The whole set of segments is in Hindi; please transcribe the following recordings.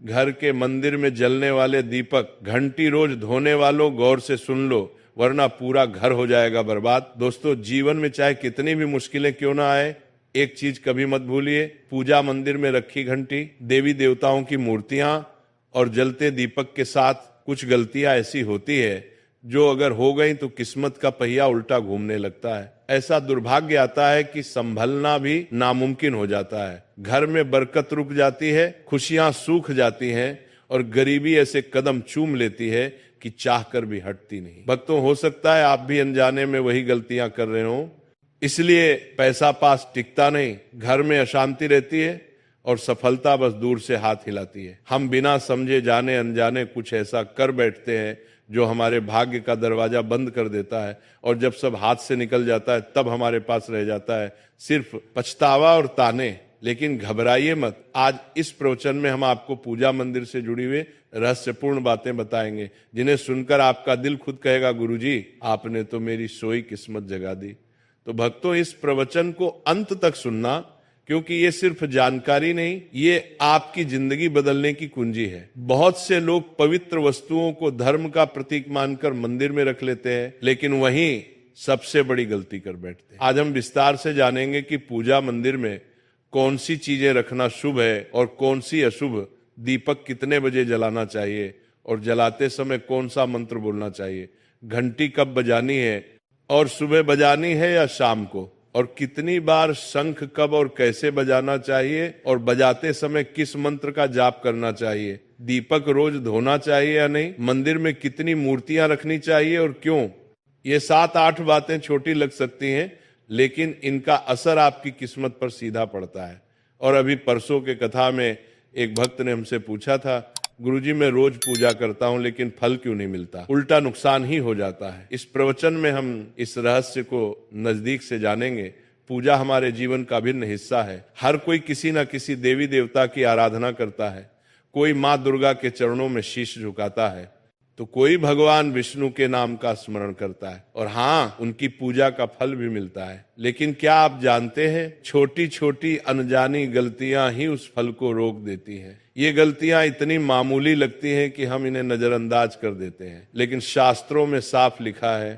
घर के मंदिर में जलने वाले दीपक, घंटी रोज धोने वालों गौर से सुन लो, वरना पूरा घर हो जाएगा बर्बाद। दोस्तों, जीवन में चाहे कितनी भी मुश्किलें क्यों ना आए, एक चीज कभी मत भूलिए, पूजा मंदिर में रखी घंटी, देवी देवताओं की मूर्तियां और जलते दीपक के साथ कुछ गलतियां ऐसी होती है जो अगर हो गई तो किस्मत का पहिया उल्टा घूमने लगता है। ऐसा दुर्भाग्य आता है कि संभलना भी नामुमकिन हो जाता है। घर में बरकत रुक जाती है, खुशियां सूख जाती हैं और गरीबी ऐसे कदम चूम लेती है कि चाहकर भी हटती नहीं। भक्तों, हो सकता है आप भी अनजाने में वही गलतियां कर रहे हो, इसलिए पैसा पास टिकता नहीं, घर में अशांति रहती है और सफलता बस दूर से हाथ हिलाती है। हम बिना समझे जाने अनजाने कुछ ऐसा कर बैठते हैं जो हमारे भाग्य का दरवाजा बंद कर देता है, और जब सब हाथ से निकल जाता है तब हमारे पास रह जाता है सिर्फ पछतावा और ताने। लेकिन घबराइए मत, आज इस प्रवचन में हम आपको पूजा मंदिर से जुड़ी हुई रहस्यपूर्ण बातें बताएंगे, जिन्हें सुनकर आपका दिल खुद कहेगा, गुरुजी आपने तो मेरी सोई किस्मत जगा दी। तो भक्तों, इस प्रवचन को अंत तक सुनना, क्योंकि ये सिर्फ जानकारी नहीं, ये आपकी जिंदगी बदलने की कुंजी है। बहुत से लोग पवित्र वस्तुओं को धर्म का प्रतीक मानकर मंदिर में रख लेते हैं, लेकिन वहीं सबसे बड़ी गलती कर बैठते हैं। आज हम विस्तार से जानेंगे कि पूजा मंदिर में कौन सी चीजें रखना शुभ है और कौन सी अशुभ, दीपक कितने बजे जलाना चाहिए और जलाते समय कौन सा मंत्र बोलना चाहिए, घंटी कब बजानी है और सुबह बजानी है या शाम को, और कितनी बार शंख कब और कैसे बजाना चाहिए और बजाते समय किस मंत्र का जाप करना चाहिए, दीपक रोज धोना चाहिए या नहीं, मंदिर में कितनी मूर्तियां रखनी चाहिए और क्यों। ये 7-8 बातें छोटी लग सकती हैं, लेकिन इनका असर आपकी किस्मत पर सीधा पड़ता है। और अभी परसों के कथा में एक भक्त ने हमसे पूछा था, गुरुजी मैं रोज पूजा करता हूं लेकिन फल क्यों नहीं मिलता, उल्टा नुकसान ही हो जाता है। इस प्रवचन में हम इस रहस्य को नजदीक से जानेंगे। पूजा हमारे जीवन का अभिन्न हिस्सा है। हर कोई किसी न किसी देवी देवता की आराधना करता है, कोई माँ दुर्गा के चरणों में शीश झुकाता है, तो कोई भगवान विष्णु के नाम का स्मरण करता है, और हाँ, उनकी पूजा का फल भी मिलता है। लेकिन क्या आप जानते हैं, छोटी छोटी अनजानी गलतियां ही उस फल को रोक देती हैं। ये गलतियां इतनी मामूली लगती हैं कि हम इन्हें नजरअंदाज कर देते हैं, लेकिन शास्त्रों में साफ लिखा है,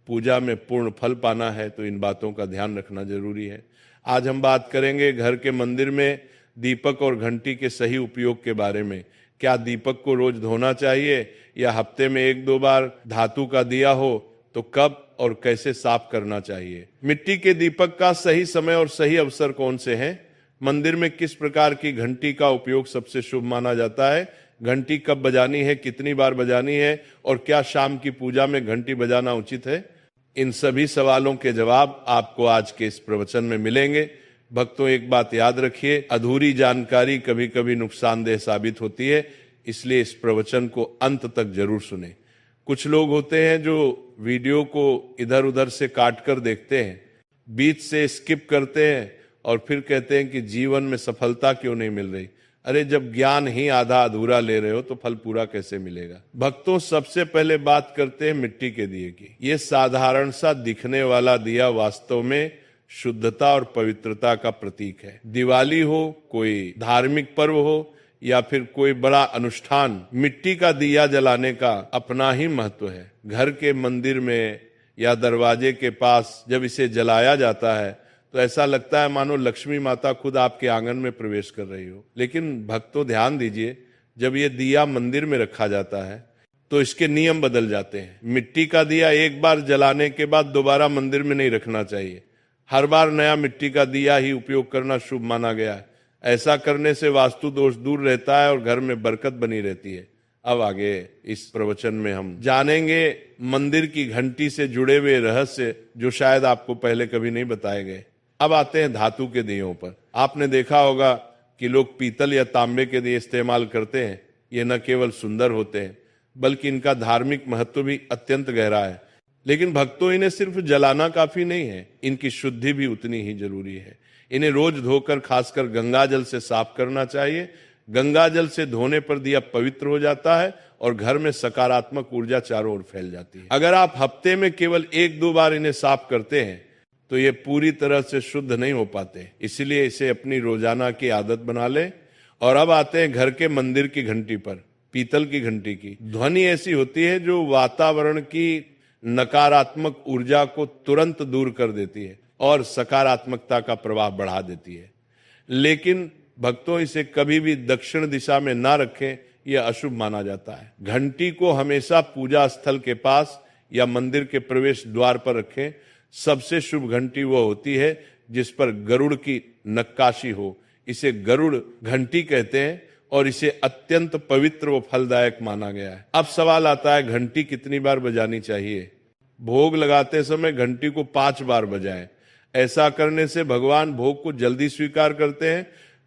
पूजा में पूर्ण फल पाना है तो इन बातों का ध्यान रखना जरूरी है। आज हम बात करेंगे घर के मंदिर में दीपक और घंटी के सही उपयोग के बारे में। क्या दीपक को रोज धोना चाहिए या हफ्ते में 1-2 बार, धातु का दिया हो तो कब और कैसे साफ करना चाहिए, मिट्टी के दीपक का सही समय और सही अवसर कौन से हैं, मंदिर में किस प्रकार की घंटी का उपयोग सबसे शुभ माना जाता है, घंटी कब बजानी है, कितनी बार बजानी है, और क्या शाम की पूजा में घंटी बजाना उचित है। इन सभी सवालों के जवाब आपको आज के इस प्रवचन में मिलेंगे। भक्तों, एक बात याद रखिए, अधूरी जानकारी कभी कभी नुकसानदेह साबित होती है, इसलिए इस प्रवचन को अंत तक जरूर सुने। कुछ लोग होते हैं जो वीडियो को इधर उधर से काट कर देखते हैं, बीच से स्किप करते हैं और फिर कहते हैं कि जीवन में सफलता क्यों नहीं मिल रही। अरे, जब ज्ञान ही आधा अधूरा ले रहे हो तो फल पूरा कैसे मिलेगा। भक्तों, सबसे पहले बात करते हैं मिट्टी के दिए की। ये साधारण सा दिखने वाला दिया वास्तव में शुद्धता और पवित्रता का प्रतीक है। दिवाली हो, कोई धार्मिक पर्व हो या फिर कोई बड़ा अनुष्ठान, मिट्टी का दिया जलाने का अपना ही महत्व है। घर के मंदिर में या दरवाजे के पास जब इसे जलाया जाता है तो ऐसा लगता है मानो लक्ष्मी माता खुद आपके आंगन में प्रवेश कर रही हो। लेकिन भक्तों, ध्यान दीजिए, जब ये दिया मंदिर में रखा जाता है तो इसके नियम बदल जाते हैं। मिट्टी का दिया एक बार जलाने के बाद दोबारा मंदिर में नहीं रखना चाहिए। हर बार नया मिट्टी का दिया ही उपयोग करना शुभ माना गया है। ऐसा करने से वास्तु दोष दूर रहता है और घर में बरकत बनी रहती है। अब आगे इस प्रवचन में हम जानेंगे मंदिर की घंटी से जुड़े हुए रहस्य जो शायद आपको पहले कभी नहीं बताए गए। अब आते हैं धातु के दियों पर। आपने देखा होगा कि लोग पीतल या तांबे के दिए इस्तेमाल करते हैं। ये न केवल सुंदर होते हैं बल्कि इनका धार्मिक महत्व भी अत्यंत गहरा है। लेकिन भक्तों, इन्हें सिर्फ जलाना काफी नहीं है, इनकी शुद्धि भी उतनी ही जरूरी है। इन्हें रोज धोकर खासकर गंगा जल से साफ करना चाहिए। गंगा जल से धोने पर दिया पवित्र हो जाता है और घर में सकारात्मक ऊर्जा चारों ओर फैल जाती है। अगर आप हफ्ते में केवल 1-2 बार इन्हें साफ करते हैं तो ये पूरी तरह से शुद्ध नहीं हो पाते। इसलिए इसे अपनी रोजाना की आदत बना ले और अब आते हैं घर के मंदिर की घंटी पर। पीतल की घंटी की ध्वनि ऐसी होती है जो वातावरण की नकारात्मक ऊर्जा को तुरंत दूर कर देती है और सकारात्मकता का प्रवाह बढ़ा देती है। लेकिन भक्तों, इसे कभी भी दक्षिण दिशा में ना रखें, यह अशुभ माना जाता है। घंटी को हमेशा पूजा स्थल के पास या मंदिर के प्रवेश द्वार पर रखें। सबसे शुभ घंटी वह होती है जिस पर गरुड़ की नक्काशी हो। इसे गरुड़ घंटी कहते हैं और इसे अत्यंत पवित्र व फलदायक माना गया है। अब सवाल आता है, घंटी कितनी बार बजानी चाहिए? भोग लगाते समय घंटी को 5 बार बजाएं। ऐसा करने से भगवान भोग को जल्दी स्वीकार करते हैं।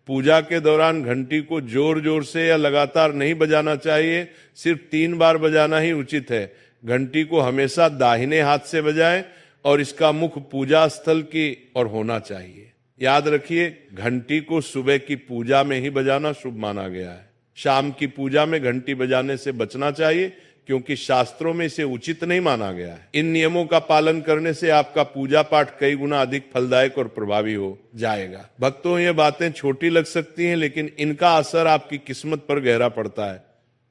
पूजा के दौरान घंटी को जोर जोर से या लगातार नहीं बजाना चाहिए, सिर्फ 3 बार बजाना ही उचित है। घंटी को हमेशा दाहिने हाथ से बजाएं और इसका मुख पूजा स्थल की ओर होना चाहिए। याद रखिए, घंटी को सुबह की पूजा में ही बजाना शुभ माना गया है। शाम की पूजा में घंटी बजाने से बचना चाहिए, क्योंकि शास्त्रों में इसे उचित नहीं माना गया है। इन नियमों का पालन करने से आपका पूजा पाठ कई गुना अधिक फलदायक और प्रभावी हो जाएगा। भक्तों, ये बातें छोटी लग सकती हैं, लेकिन इनका असर आपकी किस्मत पर गहरा पड़ता है।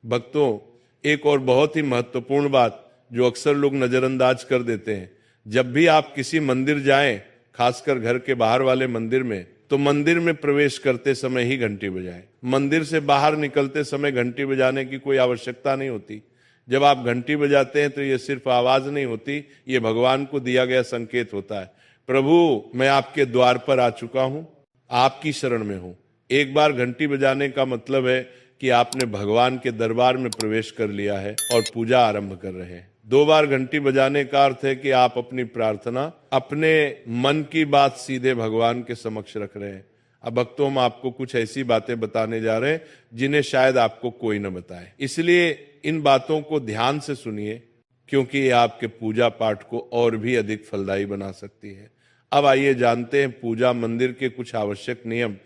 भक्तों, एक और बहुत ही महत्वपूर्ण बात जो अक्सर लोग नजरअंदाज कर देते हैं, जब भी आप किसी मंदिर जाएं, खासकर घर के बाहर वाले मंदिर में, तो मंदिर में प्रवेश करते समय ही घंटी बजाएं। मंदिर से बाहर निकलते समय घंटी बजाने की कोई आवश्यकता नहीं होती। जब आप घंटी बजाते हैं तो ये सिर्फ आवाज नहीं होती, ये भगवान को दिया गया संकेत होता है। प्रभु, मैं आपके द्वार पर आ चुका हूं, आपकी शरण में हूं। एक बार घंटी बजाने का मतलब है कि आपने भगवान के दरबार में प्रवेश कर लिया है और पूजा आरंभ कर रहे हैं। 2 बार घंटी बजाने का अर्थ है कि आप अपनी प्रार्थना, अपने मन की बात सीधे भगवान के समक्ष रख रहे हैं। अब भक्तों, हम आपको कुछ ऐसी बातें बताने जा रहे हैं जिन्हें शायद आपको कोई न बताए, इसलिए इन बातों को ध्यान से सुनिए, क्योंकि ये आपके पूजा पाठ को और भी अधिक फलदायी बना सकती है। अब आइए जानते हैं पूजा मंदिर के कुछ आवश्यक नियम।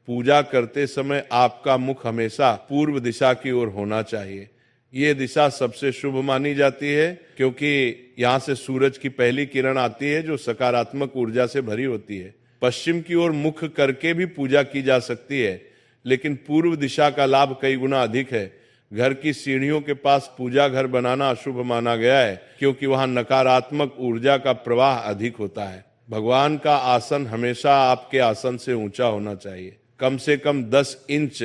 पूजा करते समय आपका मुख हमेशा पूर्व दिशा की ओर होना चाहिए। ये दिशा सबसे शुभ मानी जाती है, क्योंकि यहाँ से सूरज की पहली किरण आती है जो सकारात्मक ऊर्जा से भरी होती है। पश्चिम की ओर मुख करके भी पूजा की जा सकती है, लेकिन पूर्व दिशा का लाभ कई गुना अधिक है। घर की सीढ़ियों के पास पूजा घर बनाना अशुभ माना गया है, क्योंकि वहां नकारात्मक ऊर्जा का प्रवाह अधिक होता है। भगवान का आसन हमेशा आपके आसन से ऊंचा होना चाहिए। कम से कम 10 इंच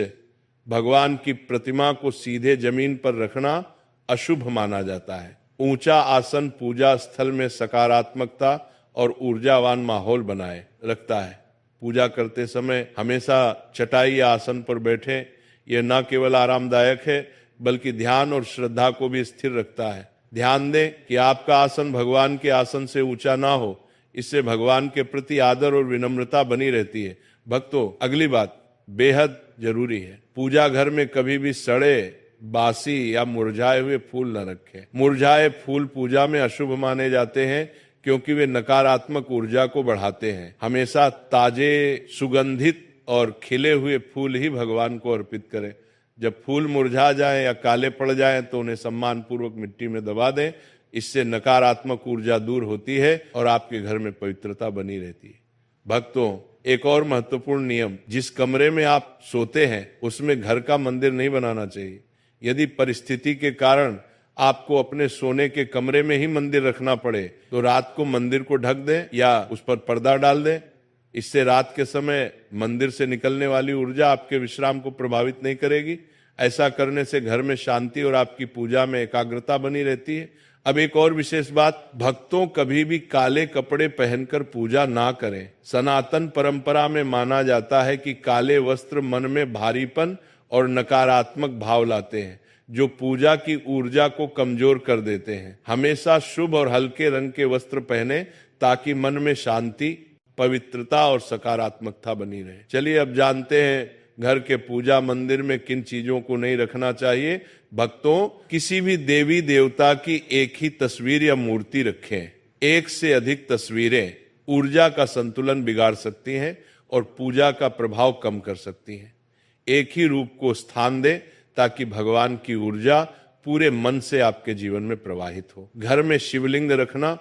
भगवान की प्रतिमा को सीधे जमीन पर रखना अशुभ माना जाता है। ऊंचा आसन पूजा स्थल में सकारात्मकता और ऊर्जावान माहौल बनाए रखता है। पूजा करते समय हमेशा चटाई या आसन पर बैठें। यह न केवल आरामदायक है, बल्कि ध्यान और श्रद्धा को भी स्थिर रखता है। ध्यान दें कि आपका आसन भगवान के आसन से ऊंचा ना हो, इससे भगवान के प्रति आदर और विनम्रता बनी रहती है। भक्तों, अगली बात बेहद जरूरी है। पूजा घर में कभी भी सड़े, बासी या मुरझाए हुए फूल न रखें। मुरझाए फूल पूजा में अशुभ माने जाते हैं, क्योंकि वे नकारात्मक ऊर्जा को बढ़ाते हैं। हमेशा ताजे, सुगंधित और खिले हुए फूल ही भगवान को अर्पित करें। जब फूल मुरझा जाएं या काले पड़ जाएं तो उन्हें सम्मान पूर्वक मिट्टी में दबा दें। इससे नकारात्मक ऊर्जा दूर होती है और आपके घर में पवित्रता बनी रहती है। भक्तों, एक और महत्वपूर्ण नियम, जिस कमरे में आप सोते हैं उसमें घर का मंदिर नहीं बनाना चाहिए। यदि परिस्थिति के कारण आपको अपने सोने के कमरे में ही मंदिर रखना पड़े तो रात को मंदिर को ढक दें या उस पर पर्दा डाल दें। इससे रात के समय मंदिर से निकलने वाली ऊर्जा आपके विश्राम को प्रभावित नहीं करेगी। ऐसा करने से घर में शांति और आपकी पूजा में एकाग्रता बनी रहती है। अब एक और विशेष बात, भक्तों कभी भी काले कपड़े पहनकर पूजा ना करें। सनातन परंपरा में माना जाता है कि काले वस्त्र मन में भारीपन और नकारात्मक भाव लाते हैं, जो पूजा की ऊर्जा को कमजोर कर देते हैं। हमेशा शुभ और हल्के रंग के वस्त्र पहने ताकि मन में शांति, पवित्रता और सकारात्मकता बनी रहे। चलिए अब जानते हैं घर के पूजा मंदिर में किन चीजों को नहीं रखना चाहिए। भक्तों, किसी भी देवी देवता की एक ही तस्वीर या मूर्ति रखें। एक से अधिक तस्वीरें ऊर्जा का संतुलन बिगाड़ सकती हैं और पूजा का प्रभाव कम कर सकती हैं। एक ही रूप को स्थान दें ताकि भगवान की ऊर्जा पूरे मन से आपके जीवन में प्रवाहित हो। घर में शिवलिंग रखना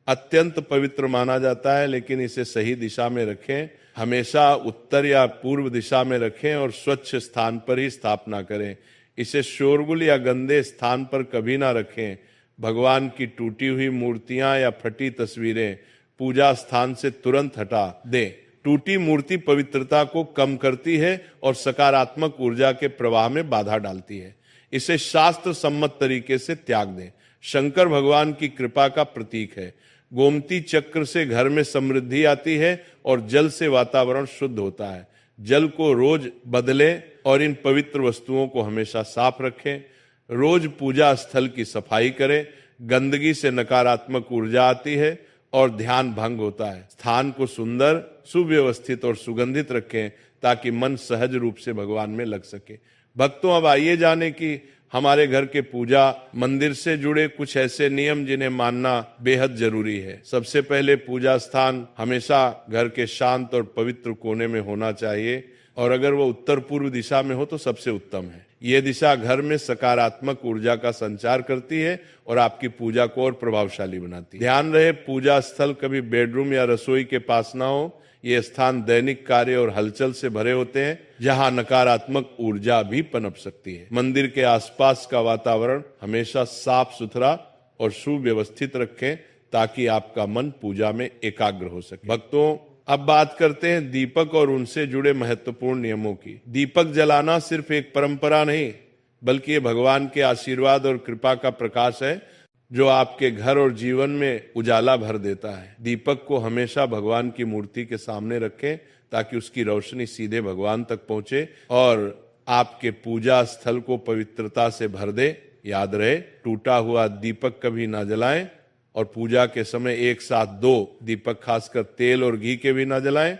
अत्यंत पवित्र माना जाता है, लेकिन इसे सही दिशा में रखें। हमेशा उत्तर या पूर्व दिशा में रखें और स्वच्छ स्थान पर ही स्थापना करें। इसे शोरगुल या गंदे स्थान पर कभी ना रखें। भगवान की टूटी हुई मूर्तियां या फटी तस्वीरें पूजा स्थान से तुरंत हटा दें। टूटी मूर्ति पवित्रता को कम करती है और सकारात्मक ऊर्जा के प्रवाह में बाधा डालती है। इसे शास्त्र सम्मत तरीके से त्याग दें। शंकर भगवान की कृपा का प्रतीक है। गोमती चक्र से घर में समृद्धि आती है और जल से वातावरण शुद्ध होता है। जल को रोज बदलें और इन पवित्र वस्तुओं को हमेशा साफ रखें। रोज पूजा स्थल की सफाई करें। गंदगी से नकारात्मक ऊर्जा आती है और ध्यान भंग होता है। स्थान को सुंदर, सुव्यवस्थित और सुगंधित रखें ताकि मन सहज रूप से भगवान में लग सके। भक्तों, अब आइए जाने कि हमारे घर के पूजा मंदिर से जुड़े कुछ ऐसे नियम जिन्हें मानना बेहद जरूरी है। सबसे पहले, पूजा स्थान हमेशा घर के शांत और पवित्र कोने में होना चाहिए और अगर वो उत्तर पूर्व दिशा में हो तो सबसे उत्तम है। ये दिशा घर में सकारात्मक ऊर्जा का संचार करती है और आपकी पूजा को और प्रभावशाली बनाती है। ध्यान रहे, पूजा स्थल कभी बेडरूम या रसोई के पास ना हो। ये स्थान दैनिक कार्य और हलचल से भरे होते हैं जहां नकारात्मक ऊर्जा भी पनप सकती है। मंदिर के आसपास का वातावरण हमेशा साफ सुथरा और सुव्यवस्थित रखें ताकि आपका मन पूजा में एकाग्र हो सके। भक्तों, अब बात करते हैं दीपक और उनसे जुड़े महत्वपूर्ण नियमों की। दीपक जलाना सिर्फ एक परंपरा नहीं, बल्कि ये भगवान के आशीर्वाद और कृपा का प्रकाश है जो आपके घर और जीवन में उजाला भर देता है। दीपक को हमेशा भगवान की मूर्ति के सामने रखें ताकि उसकी रोशनी सीधे भगवान तक पहुंचे और आपके पूजा स्थल को पवित्रता से भर दे। याद रहे, टूटा हुआ दीपक कभी ना जलाएं और पूजा के समय एक साथ 2 दीपक, खासकर तेल और घी के भी ना जलाएं,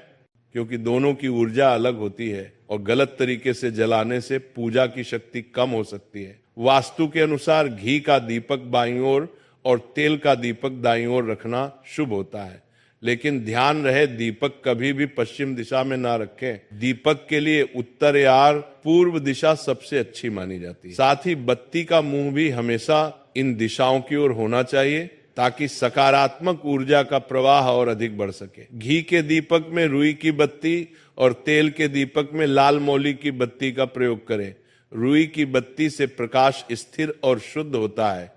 क्योंकि दोनों की ऊर्जा अलग होती है और गलत तरीके से जलाने से पूजा की शक्ति कम हो सकती है। वास्तु के अनुसार घी का दीपक बाईं ओर और तेल का दीपक दाईं ओर रखना शुभ होता है, लेकिन ध्यान रहे दीपक कभी भी पश्चिम दिशा में ना रखें। दीपक के लिए उत्तर या पूर्व दिशा सबसे अच्छी मानी जाती है। साथ ही बत्ती का मुंह भी हमेशा इन दिशाओं की ओर होना चाहिए ताकि सकारात्मक ऊर्जा का प्रवाह और अधिक बढ़ सके। घी के दीपक में रुई की बत्ती और तेल के दीपक में लाल मौली की बत्ती का प्रयोग करें। रुई की बत्ती से प्रकाश स्थिर और शुद्ध होता है,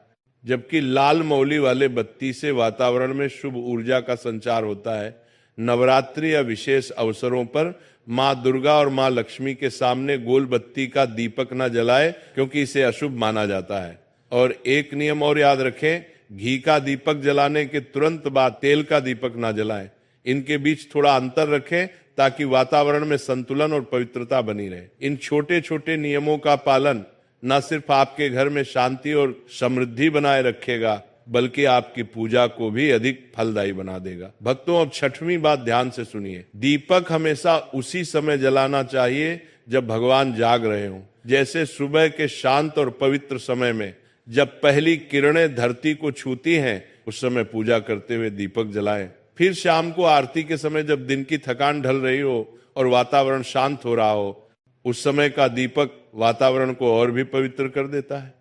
जबकि लाल मौली वाले बत्ती से वातावरण में शुभ ऊर्जा का संचार होता है। नवरात्रि या विशेष अवसरों पर माँ दुर्गा और माँ लक्ष्मी के सामने गोल बत्ती का दीपक न जलाए, क्योंकि इसे अशुभ माना जाता है। और एक नियम और याद रखें, घी का दीपक जलाने के तुरंत बाद तेल का दीपक ना जलाएं। इनके बीच थोड़ा अंतर रखें ताकि वातावरण में संतुलन और पवित्रता बनी रहे। इन छोटे छोटे नियमों का पालन न सिर्फ आपके घर में शांति और समृद्धि बनाए रखेगा, बल्कि आपकी पूजा को भी अधिक फलदायी बना देगा। भक्तों, अब 6वीं बात ध्यान से सुनिए। दीपक हमेशा उसी समय जलाना चाहिए जब भगवान जाग रहे हों, जैसे सुबह के शांत और पवित्र समय में जब पहली किरणें धरती को छूती हैं, उस समय पूजा करते हुए दीपक जलाएं। फिर शाम को आरती के समय जब दिन की थकान ढल रही हो और वातावरण शांत हो रहा हो, उस समय का दीपक वातावरण को और भी पवित्र कर देता है।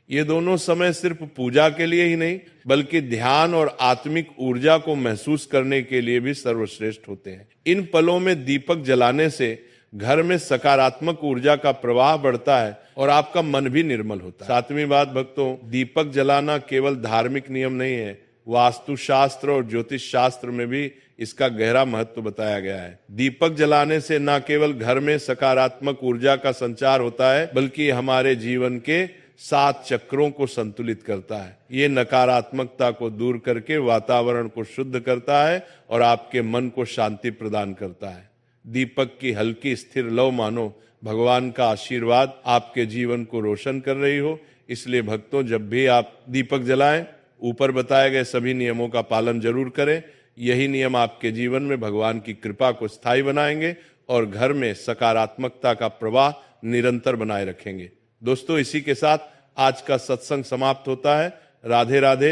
ये दोनों समय सिर्फ पूजा के लिए ही नहीं, बल्कि ध्यान और आत्मिक ऊर्जा को महसूस करने के लिए भी सर्वश्रेष्ठ होते हैं। इन पलों में दीपक जलाने से घर में सकारात्मक ऊर्जा का प्रवाह बढ़ता है और आपका मन भी निर्मल होता है। 7वीं बात भक्तों, दीपक जलाना केवल धार्मिक नियम नहीं है, वास्तु शास्त्र और ज्योतिष शास्त्र में भी इसका गहरा महत्व बताया गया है। दीपक जलाने से न केवल घर में सकारात्मक ऊर्जा का संचार होता है, बल्कि हमारे जीवन के 7 चक्रों को संतुलित करता है। ये नकारात्मकता को दूर करके वातावरण को शुद्ध करता है और आपके मन को शांति प्रदान करता है। दीपक की हल्की स्थिर लौ मानो भगवान का आशीर्वाद आपके जीवन को रोशन कर रही हो। इसलिए भक्तों, जब भी आप दीपक जलाएं, ऊपर बताए गए सभी नियमों का पालन जरूर करें। यही नियम आपके जीवन में भगवान की कृपा को स्थायी बनाएंगे और घर में सकारात्मकता का प्रवाह निरंतर बनाए रखेंगे। दोस्तों, इसी के साथ आज का सत्संग समाप्त होता है। राधे राधे।